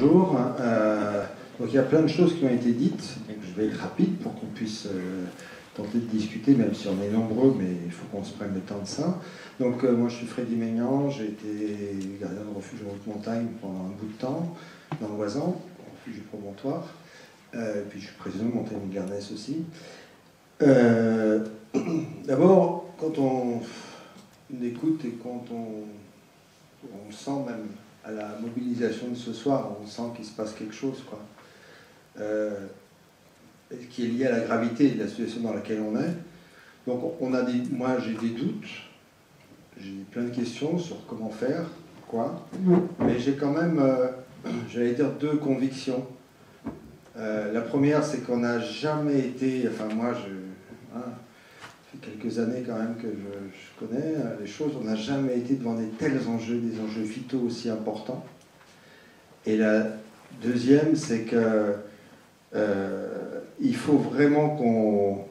bonjour. Donc il y a plein de choses qui ont été dites, donc je vais être rapide pour qu'on puisse tenter de discuter, même si on est nombreux, mais il faut qu'on se prenne le temps de ça. Donc moi je suis Freddy Maignan, j'ai été gardien de refuge en haute montagne pendant un bout de temps, dans l'Oisan, refuge du Promontoire, puis je suis président de Montagne Garnesse aussi. D'abord, quand on écoute et quand on sent même à la mobilisation de ce soir, on sent qu'il se passe quelque chose, quoi, qui est lié à la gravité de la situation dans laquelle on est. Donc moi j'ai des doutes, j'ai plein de questions sur comment faire, quoi, mais j'ai quand même, j'allais dire, deux convictions. La première, c'est qu'on n'a jamais été, enfin moi, ça fait quelques années quand même que je connais les choses, on n'a jamais été devant des tels enjeux, des enjeux vitaux aussi importants. Et la deuxième, c'est que il faut vraiment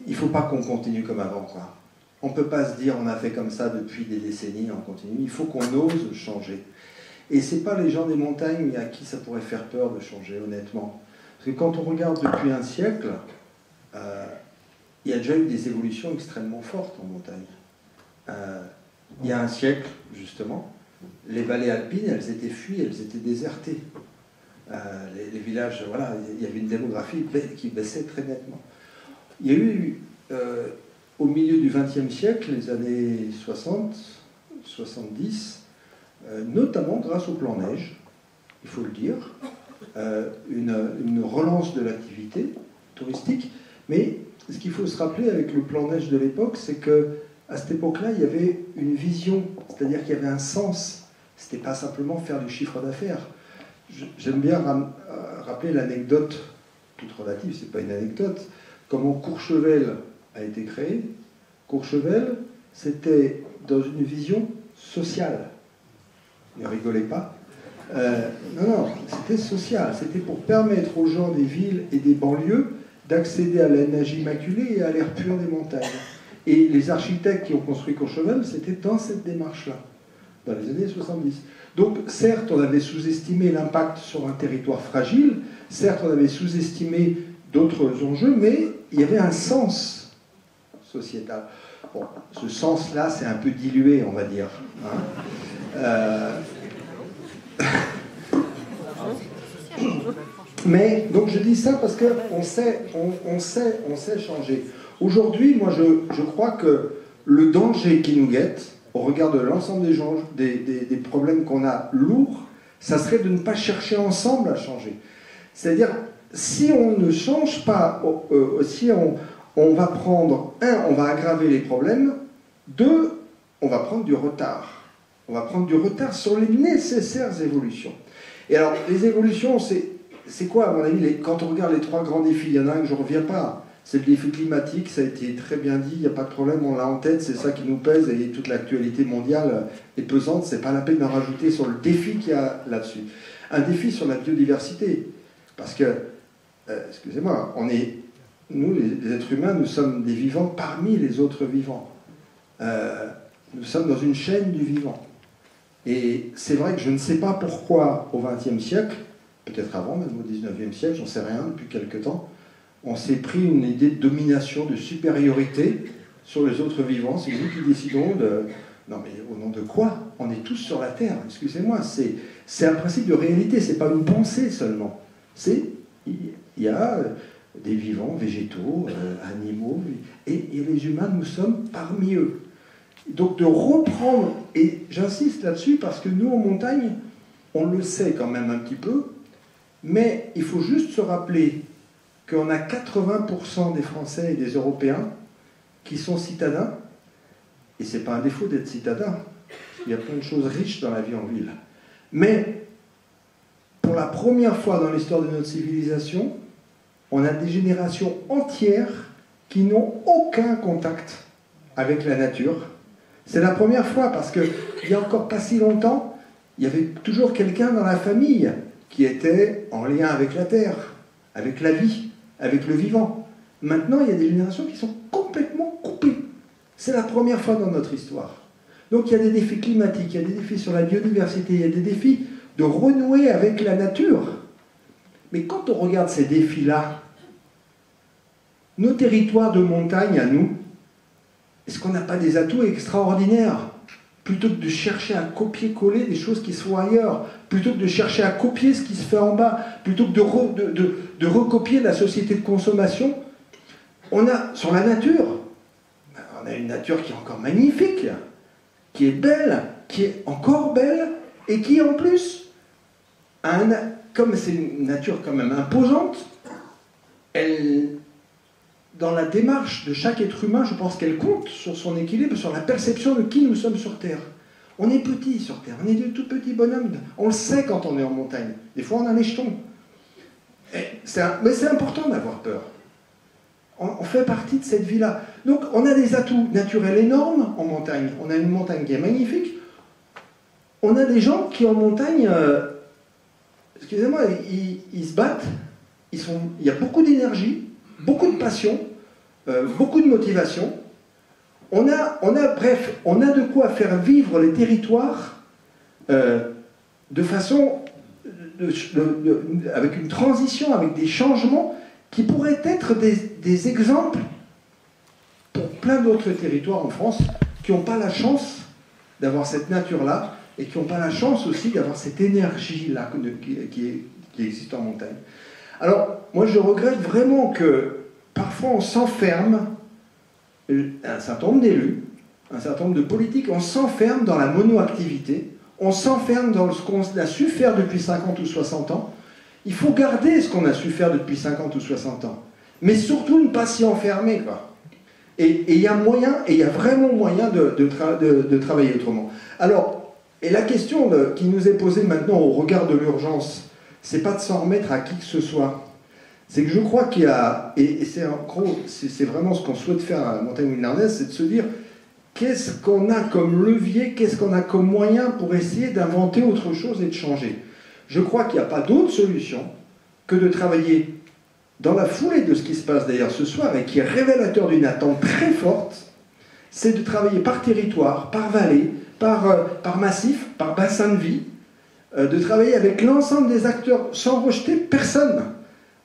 il faut pas qu'on continue comme avant, quoi. On ne peut pas se dire on a fait comme ça depuis des décennies, on continue. Il faut qu'on ose changer. Et ce n'est pas les gens des montagnes à qui ça pourrait faire peur de changer, honnêtement. Parce que quand on regarde depuis un siècle, il y a déjà eu des évolutions extrêmement fortes en montagne. Il y a un siècle, justement, les vallées alpines, elles étaient fuies, elles étaient désertées. Les villages, voilà, il y avait une démographie qui baissait très nettement. Il y a eu, au milieu du XXe siècle, les années 60, 70, notamment grâce au plan neige, il faut le dire, une relance de l'activité touristique. Mais ce qu'il faut se rappeler avec le plan neige de l'époque, c'est qu'à cette époque-là, il y avait une vision, c'est-à-dire qu'il y avait un sens. Ce n'était pas simplement faire du chiffre d'affaires. J'aime bien rappeler l'anecdote, toute relative, ce n'est pas une anecdote, comment Courchevel a été créé. Courchevel, c'était dans une vision sociale. Ne rigolez pas. Non, c'était social. C'était pour permettre aux gens des villes et des banlieues d'accéder à la neige immaculée et à l'air pur des montagnes. Et les architectes qui ont construit Courchevel, c'était dans cette démarche-là, dans les années 70. Donc, certes, on avait sous-estimé l'impact sur un territoire fragile, certes, on avait sous-estimé d'autres enjeux, mais il y avait un sens sociétal. Bon, ce sens-là, c'est un peu dilué, on va dire. Mais, donc je dis ça parce qu'on sait changer. Aujourd'hui, moi, je crois que le danger qui nous guette, au regard de l'ensemble des problèmes qu'on a lourds, ça serait de ne pas chercher ensemble à changer. C'est-à-dire, si on ne change pas, si on va prendre, on va aggraver les problèmes, deux, on va prendre du retard. On va prendre du retard sur les nécessaires évolutions. Et alors, les évolutions, c'est quoi, à mon avis, quand on regarde les trois grands défis, il y en a un que je ne reviens pas. C'est le défi climatique, ça a été très bien dit, il n'y a pas de problème, on l'a en tête, c'est ça qui nous pèse, et toute l'actualité mondiale est pesante, c'est pas la peine d'en rajouter sur le défi qu'il y a là-dessus. Un défi sur la biodiversité, parce que, excusez-moi, nous, les êtres humains, nous sommes des vivants parmi les autres vivants. Nous sommes dans une chaîne du vivant. Et c'est vrai que je ne sais pas pourquoi, au XXe siècle, peut-être avant, même au XIXe siècle, j'en sais rien, depuis quelque temps, on s'est pris une idée de domination, de supériorité sur les autres vivants. C'est nous qui décidons de... Non mais au nom de quoi? On est tous sur la Terre, excusez-moi. C'est un principe de réalité, c'est pas une pensée seulement. Il y a des vivants, végétaux, animaux, et les humains, nous sommes parmi eux. Donc de reprendre, et j'insiste là-dessus parce que nous en montagne, on le sait quand même un petit peu, mais il faut juste se rappeler qu'on a 80% des Français et des Européens qui sont citadins, et ce n'est pas un défaut d'être citadin, il y a plein de choses riches dans la vie en ville. Mais, pour la première fois dans l'histoire de notre civilisation, on a des générations entières qui n'ont aucun contact avec la nature. C'est la première fois, parce qu'il n'y a encore pas si longtemps, il y avait toujours quelqu'un dans la famille qui était en lien avec la terre, avec la vie, avec le vivant. Maintenant, il y a des générations qui sont complètement coupées. C'est la première fois dans notre histoire. Donc il y a des défis climatiques, il y a des défis sur la biodiversité, il y a des défis de renouer avec la nature. Mais quand on regarde ces défis-là, nos territoires de montagne à nous, est-ce qu'on n'a pas des atouts extraordinaires? Plutôt que de chercher à copier-coller des choses qui se font ailleurs, plutôt que de chercher à copier ce qui se fait en bas, plutôt que de recopier la société de consommation, on a, sur la nature, on a une nature qui est encore magnifique, qui est belle, qui est encore belle, et qui en plus, comme c'est une nature quand même imposante, elle, dans la démarche de chaque être humain, je pense qu'elle compte sur son équilibre, sur la perception de qui nous sommes sur Terre. On est petit sur Terre, on est de tout petits bonhommes. On le sait quand on est en montagne. Des fois, on a les jetons. Mais c'est important d'avoir peur. On fait partie de cette vie-là. Donc, on a des atouts naturels énormes en montagne. On a une montagne qui est magnifique. On a des gens qui, en montagne, excusez-moi, ils se battent. Il y a beaucoup d'énergie, beaucoup de passion, beaucoup de motivation. Bref, on a de quoi faire vivre les territoires de façon, avec une transition, avec des changements qui pourraient être des exemples pour plein d'autres territoires en France qui n'ont pas la chance d'avoir cette nature-là et qui n'ont pas la chance aussi d'avoir cette énergie-là qui existe en montagne. Alors, moi je regrette vraiment que parfois on s'enferme, un certain nombre d'élus, un certain nombre de politiques, on s'enferme dans la monoactivité, on s'enferme dans ce qu'on a su faire depuis 50 ou 60 ans. Il faut garder ce qu'on a su faire depuis 50 ou 60 ans, mais surtout ne pas s'y enfermer, quoi. Et il y a moyen, et il y a vraiment moyen de travailler autrement. Alors, et la question qui nous est posée maintenant au regard de l'urgence, c'est pas de s'en remettre à qui que ce soit. C'est que je crois qu'il y a, et c'est en gros, c'est vraiment ce qu'on souhaite faire à la montagne milanaise, c'est de se dire qu'est-ce qu'on a comme levier, qu'est-ce qu'on a comme moyen pour essayer d'inventer autre chose et de changer. Je crois qu'il n'y a pas d'autre solution que de travailler dans la foulée de ce qui se passe d'ailleurs ce soir et qui est révélateur d'une attente très forte, c'est de travailler par territoire, par vallée, par massif, par bassin de vie, de travailler avec l'ensemble des acteurs sans rejeter personne,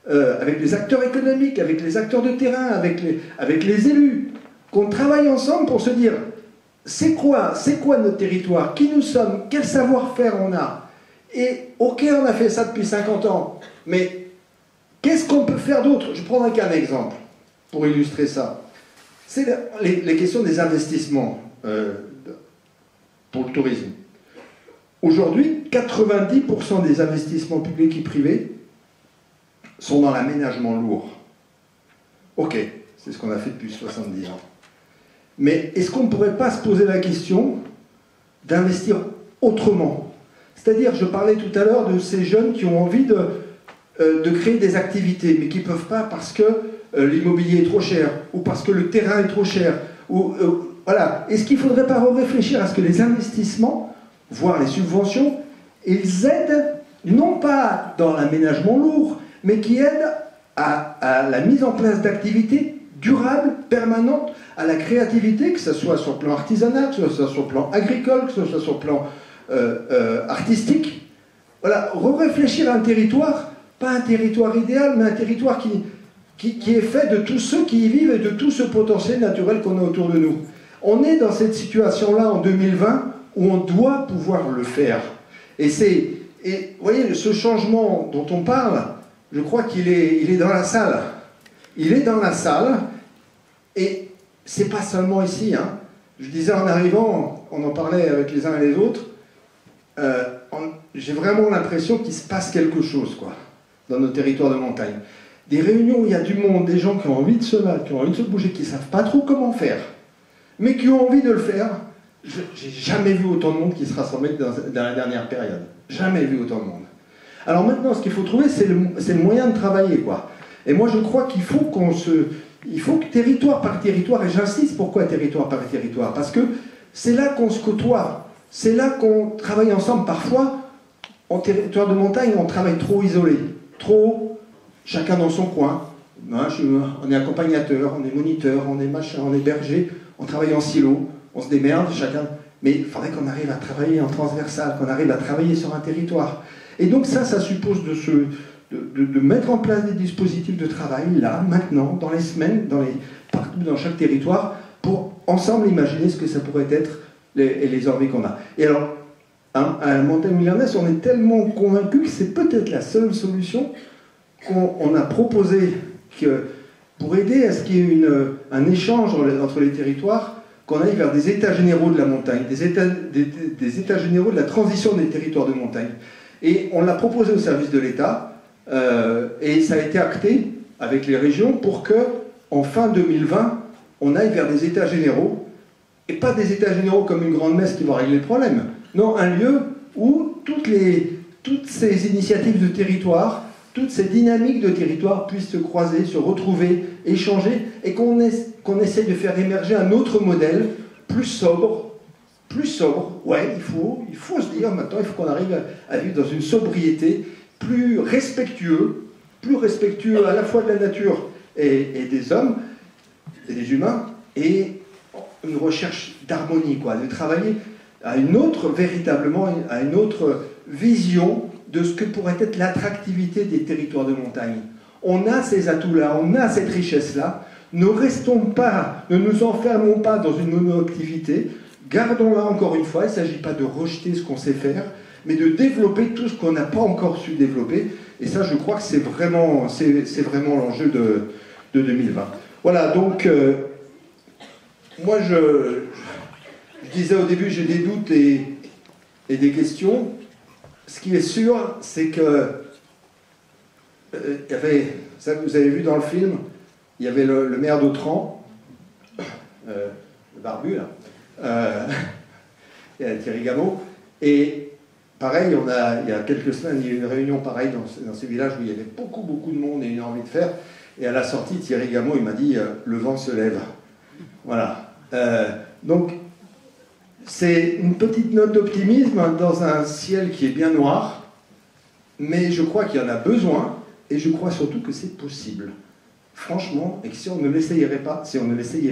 avec les acteurs économiques, avec les acteurs de terrain, avec les élus, qu'on travaille ensemble pour se dire c'est quoi notre territoire, qui nous sommes, quel savoir-faire on a. Et ok, on a fait ça depuis 50 ans, mais qu'est-ce qu'on peut faire d'autre? Je prendrai qu'un exemple pour illustrer ça. C'est les questions des investissements pour le tourisme. Aujourd'hui, 90% des investissements publics et privés sont dans l'aménagement lourd. Ok, c'est ce qu'on a fait depuis 70 ans. Mais est-ce qu'on ne pourrait pas se poser la question d'investir autrement? C'est-à-dire, je parlais tout à l'heure de ces jeunes qui ont envie de créer des activités, mais qui ne peuvent pas parce que l'immobilier est trop cher, ou parce que le terrain est trop cher. Voilà. Est-ce qu'il ne faudrait pas réfléchir à ce que les investissements, voire les subventions, ils aident, non pas dans l'aménagement lourd, mais qui aident à la mise en place d'activités durables, permanentes, à la créativité, que ce soit sur le plan artisanal, que ce soit sur le plan agricole, que ce soit sur le plan artistique. Voilà, réfléchir à un territoire, pas un territoire idéal, mais un territoire qui est fait de tous ceux qui y vivent et de tout ce potentiel naturel qu'on a autour de nous. On est dans cette situation-là en 2020 où on doit pouvoir le faire. Et vous voyez, ce changement dont on parle, je crois qu'il est dans la salle. Il est dans la salle, et c'est pas seulement ici. Hein. Je disais en arrivant, on en parlait avec les uns et les autres, j'ai vraiment l'impression qu'il se passe quelque chose, quoi, dans nos territoires de montagne. Des réunions où il y a du monde, des gens qui ont envie de se battre, qui ont envie de se bouger, qui ne savent pas trop comment faire, mais qui ont envie de le faire. J'ai jamais vu autant de monde qui se rassemblait dans la dernière période. Jamais vu autant de monde. Alors maintenant, ce qu'il faut trouver, c'est le moyen de travailler, quoi. Et moi, je crois qu'il faut il faut que territoire par territoire, et j'insiste, pourquoi territoire par territoire? Parce que c'est là qu'on se côtoie, c'est là qu'on travaille ensemble. Parfois, en territoire de montagne, on travaille trop isolé, trop, chacun dans son coin. On est accompagnateur, on est moniteur, on est machin, on est berger, on travaille en silo, on se démerde, chacun. mais il faudrait qu'on arrive à travailler en transversal, qu'on arrive à travailler sur un territoire. Et donc ça suppose de mettre en place des dispositifs de travail, là, maintenant, dans les semaines, partout dans chaque territoire, pour ensemble imaginer ce que ça pourrait être les envies qu'on a. Et alors, à la montagne lyonnaise, on est tellement convaincus que c'est peut-être la seule solution qu'on a proposé pour aider à ce qu'il y ait un échange entre les territoires, qu'on aille vers des états généraux de la montagne, des états généraux de la transition des territoires de montagne. Et on l'a proposé au service de l'État, et ça a été acté avec les régions pour que, en fin 2020, on aille vers des états généraux, et pas des états généraux comme une grande messe qui va régler le problème. Non, un lieu où toutes ces initiatives de territoire, toutes ces dynamiques de territoire puissent se croiser, se retrouver, échanger, et qu'on essaie de faire émerger un autre modèle, plus sobre, ouais, il faut se dire maintenant, il faut qu'on arrive à vivre dans une sobriété, plus respectueux à la fois de la nature et des hommes, et des humains, et une recherche d'harmonie, quoi, de travailler véritablement à une autre vision de ce que pourrait être l'attractivité des territoires de montagne. On a ces atouts-là, on a cette richesse-là. Ne nous enfermons pas dans une monoactivité. Gardons-la encore une fois. Il ne s'agit pas de rejeter ce qu'on sait faire, mais de développer tout ce qu'on n'a pas encore su développer. Et ça, je crois que c'est vraiment l'enjeu de 2020. Voilà, donc, moi, je disais au début, j'ai des doutes et des questions. Ce qui est sûr, c'est que ça, vous avez vu dans le film, il y avait le maire d'Autran, le barbu là, et Thierry Gameau, et pareil, il y a quelques semaines, il y a eu une réunion pareille dans ce village où il y avait beaucoup de monde et une envie de faire, et à la sortie, Thierry Gameau, il m'a dit le vent se lève. Voilà. Donc, c'est une petite note d'optimisme dans un ciel qui est bien noir, mais je crois qu'il y en a besoin, et je crois surtout que c'est possible. Franchement, et que si on ne l'essayait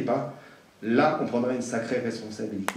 pas, là, on prendrait une sacrée responsabilité.